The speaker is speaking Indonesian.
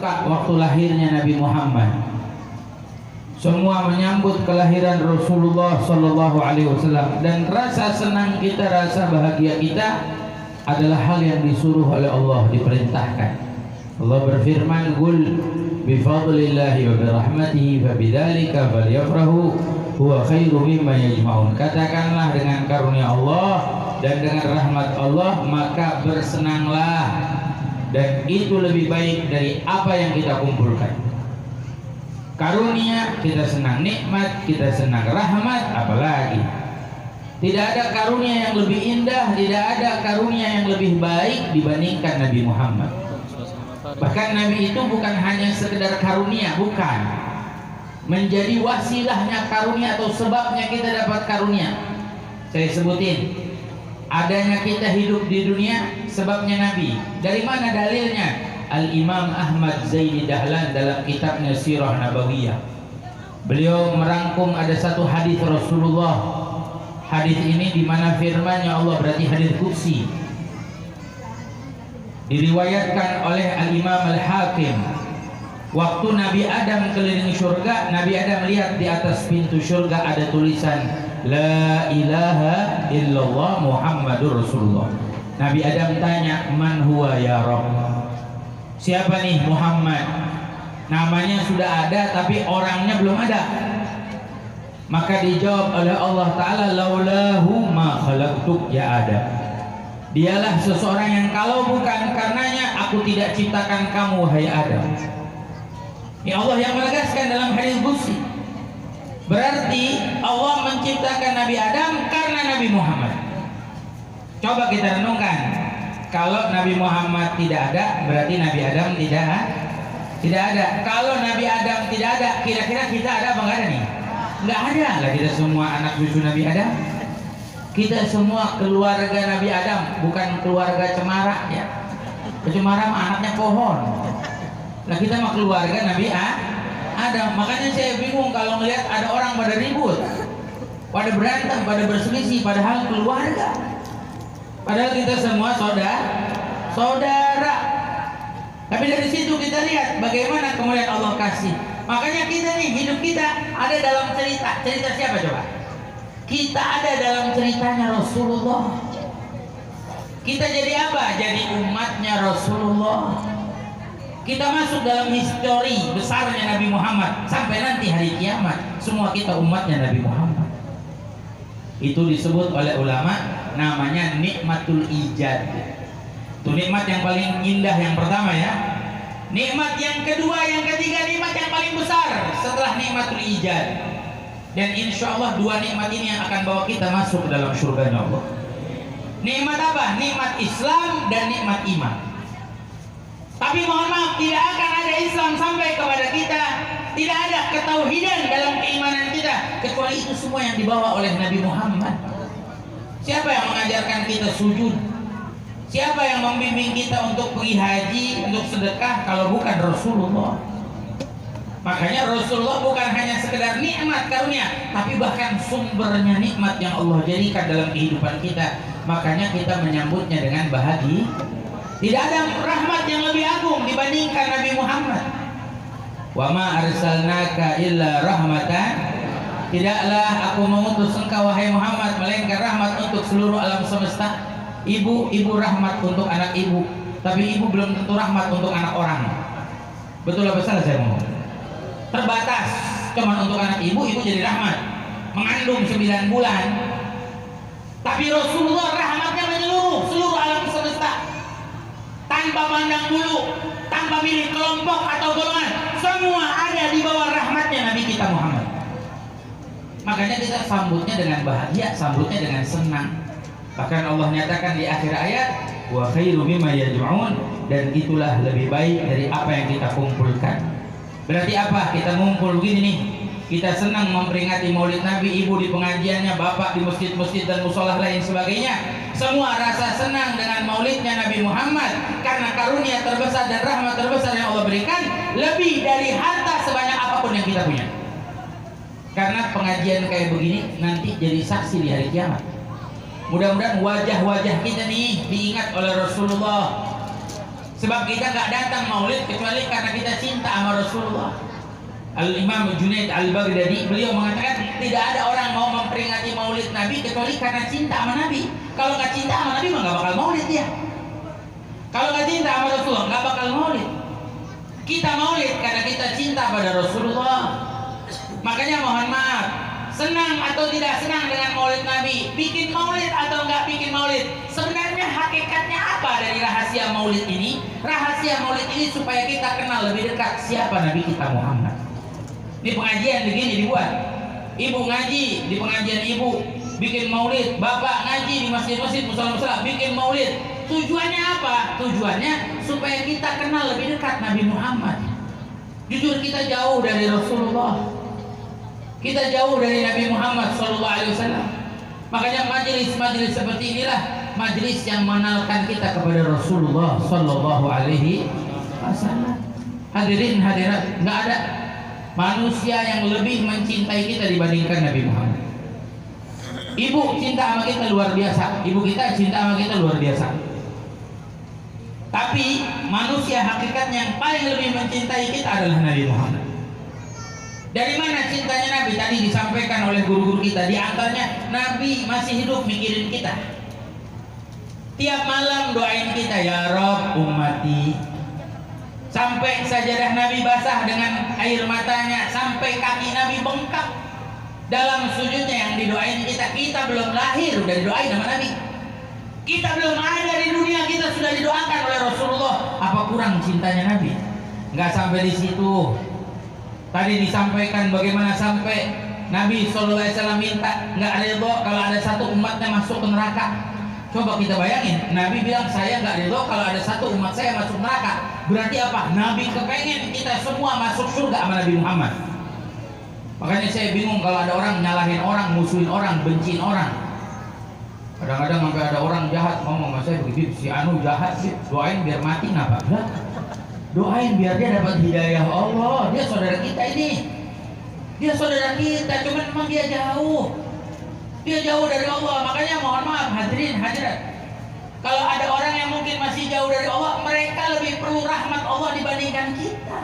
duka waktu lahirnya Nabi Muhammad. Semua menyambut kelahiran Rasulullah Sallallahu Alaihi Wasallam, dan rasa senang kita, rasa bahagia kita adalah hal yang disuruh oleh Allah, diperintahkan. Allah berfirman, "Qul bi fadlillahi wa bi rahmatihi fa bidzalika falyafrahu huwa khairum mimma yajma'un." Katakanlah, dengan karunia Allah dan dengan rahmat Allah maka bersenanglah, dan itu lebih baik dari apa yang kita kumpulkan. Karunia kita senang, nikmat kita senang, rahmat apalagi. Tidak ada karunia yang lebih indah, tidak ada karunia yang lebih baik dibandingkan Nabi Muhammad. Bahkan Nabi itu bukan hanya sekedar karunia, bukan. Menjadi wasilahnya karunia atau sebabnya kita dapat karunia. Saya sebutin, adanya kita hidup di dunia sebabnya Nabi. Dari mana dalilnya? Al-Imam Ahmad Zaini Dahlan dalam kitabnya Sirah Nabawiyah, beliau merangkum ada satu hadis Rasulullah. Hadis ini di mana firman-Nya Allah, berarti hadis qudsi, diriwayatkan oleh Al-Imam Al-Hakim. Waktu Nabi Adam keliling surga, Nabi Adam melihat di atas pintu surga ada tulisan La ilaha illallah Muhammadur Rasulullah. Nabi Adam tanya, "Man huwa ya Rabb?" Siapa nih Muhammad? Namanya sudah ada tapi orangnya belum ada. Maka dijawab oleh Allah Ta'ala, "Laulahu ma khalaqtuk ya Adam." Dialah seseorang yang kalau bukan karenanya aku tidak ciptakan kamu, hai Adam. Ini Allah yang menegaskan dalam hadis qudsi. Berarti Allah menciptakan Nabi Adam karena Nabi Muhammad. Coba kita renungkan. Kalau Nabi Muhammad tidak ada, berarti Nabi Adam tidak ada. Kalau Nabi Adam tidak ada, kira-kira kita ada apa enggak ada nih? Enggak ada lah. Kita semua anak cucu Nabi Adam. Kita semua keluarga Nabi Adam, bukan keluarga cemara ya. Cemara mah anaknya pohon. Nah kita mah keluarga Nabi Adam. Makanya saya bingung kalau melihat ada orang pada ribut, pada berantem, pada berselisih, padahal keluarga. Padahal kita semua saudara. Tapi dari situ kita lihat bagaimana kemuliaan Allah kasih. Makanya kita nih, hidup kita ada dalam cerita. Cerita siapa coba? Kita ada dalam ceritanya Rasulullah. Kita jadi apa? Jadi umatnya Rasulullah. Kita masuk dalam histori besarnya Nabi Muhammad. Sampai nanti hari kiamat, semua kita umatnya Nabi Muhammad. Itu disebut oleh ulama namanya nikmatul ijad. Itu nikmat yang paling indah yang pertama ya. Nikmat yang kedua, yang ketiga, nikmat yang paling besar setelah nikmatul ijad. Dan insya Allah dua nikmat ini yang akan bawa kita masuk ke dalam surganya Allah. Nikmat apa? Nikmat Islam dan nikmat iman. Tapi mohon maaf, tidak akan ada Islam sampai kepada kita, tidak ada ketauhidan dalam keimanan kita, kecuali itu semua yang dibawa oleh Nabi Muhammad. Siapa yang mengajarkan kita sujud? Siapa yang membimbing kita untuk pergi haji, untuk sedekah kalau bukan Rasulullah? Makanya Rasulullah bukan hanya sekedar nikmat karunia, tapi bahkan sumbernya nikmat yang Allah jadikan dalam kehidupan kita. Makanya kita menyambutnya dengan bahagia. Tidak ada rahmat yang lebih agung dibandingkan Nabi Muhammad. Wa ma arsalnaka illa rahmatan. Tidaklah aku mengutus engkau wahai Muhammad melainkan rahmat untuk seluruh alam semesta. Ibu rahmat untuk anak ibu, tapi ibu belum tentu rahmat untuk anak orang. Betul apa salah saya ngomong? Terbatas, cuma untuk anak ibu jadi rahmat. Mengandung 9 bulan. Tapi Rasulullah rahmatnya menyeluruh seluruh alam semesta. Tanpa pandang bulu, tanpa milih kelompok atau golongan, semua ada di bawah rahmatnya Nabi kita Muhammad. Makanya kita sambutnya dengan bahagia, sambutnya dengan senang. Bahkan Allah nyatakan di akhir ayat, wa khairu mimma yajma'un, dan itulah lebih baik dari apa yang kita kumpulkan. Berarti apa? Kita ngumpul begini nih, kita senang memperingati Maulid Nabi, ibu di pengajiannya, bapak di masjid-masjid dan musolah lain sebagainya. Semua rasa senang dengan Maulidnya Nabi Muhammad karena karunia terbesar dan rahmat terbesar yang Allah berikan lebih dari harta sebanyak apapun yang kita punya. Karena pengajian kayak begini nanti jadi saksi di hari kiamat. Mudah-mudahan wajah-wajah kita nih diingat oleh Rasulullah Sebab kita nggak datang maulid kecuali karena kita cinta sama Rasulullah. Al-Imam Junaid Al-Baghdadi beliau mengatakan tidak ada orang mau memperingati maulid Nabi kecuali karena cinta sama Nabi. Kalau nggak cinta sama Nabi mah nggak bakal maulid dia. Kalau nggak cinta sama Rasulullah nggak bakal maulid. Kita maulid karena kita cinta pada Rasulullah. Makanya mohon maaf, senang atau tidak senang dengan maulid Nabi, bikin maulid atau nggak bikin maulid, sebenarnya hakikatnya apa dari rahasia maulid ini? Rahasia maulid ini supaya kita kenal lebih dekat siapa Nabi kita Muhammad. Ini pengajian begini dibuat, ibu ngaji di pengajian ibu bikin maulid, bapak ngaji di masjid-masjid musola-musola bikin maulid. Tujuannya apa? Tujuannya supaya kita kenal lebih dekat Nabi Muhammad. Jujur kita jauh dari Rasulullah. Kita jauh dari Nabi Muhammad SAW. Makanya majelis-majelis seperti inilah majelis yang mengenalkan kita kepada Rasulullah SAW. Hadirin hadirat, nggak ada manusia yang lebih mencintai kita dibandingkan Nabi Muhammad. Ibu cinta sama kita luar biasa. Ibu kita cinta sama kita luar biasa. Tapi manusia hakikatnya yang paling lebih mencintai kita adalah Nabi Muhammad. Dari mana cintanya Nabi? Tadi disampaikan oleh guru-guru kita. Di antaranya Nabi masih hidup mikirin kita. Tiap malam doain kita, ya Rob ummati. Sampai sajadah Nabi basah dengan air matanya, sampai kaki Nabi bengkak dalam sujudnya yang didoain kita. Kita belum lahir udah didoain sama Nabi. Kita belum ada di dunia kita sudah didoakan oleh Rasulullah. Apa kurang cintanya Nabi? Nggak sampai di situ. Tadi disampaikan bagaimana sampai Nabi SAW minta nggak ridho kalau ada satu umatnya masuk ke neraka. Coba kita bayangin, Nabi bilang saya nggak ridho kalau ada satu umat saya masuk neraka. Berarti apa? Nabi kepengen kita semua masuk surga sama Nabi Muhammad. Makanya saya bingung kalau ada orang nyalahin orang, musuhin orang, benciin orang. Kadang-kadang sampai ada orang jahat ngomong sama saya begitu, si Anu jahat sih, doain biar mati nggak apa? Doain biar dia dapat hidayah Allah. Dia saudara kita ini. Dia saudara kita, cuman memang dia jauh. Dia jauh dari Allah. Makanya mohon maaf hadirin hadirat. Kalau ada orang yang mungkin masih jauh dari Allah, mereka lebih perlu rahmat Allah dibandingkan kita.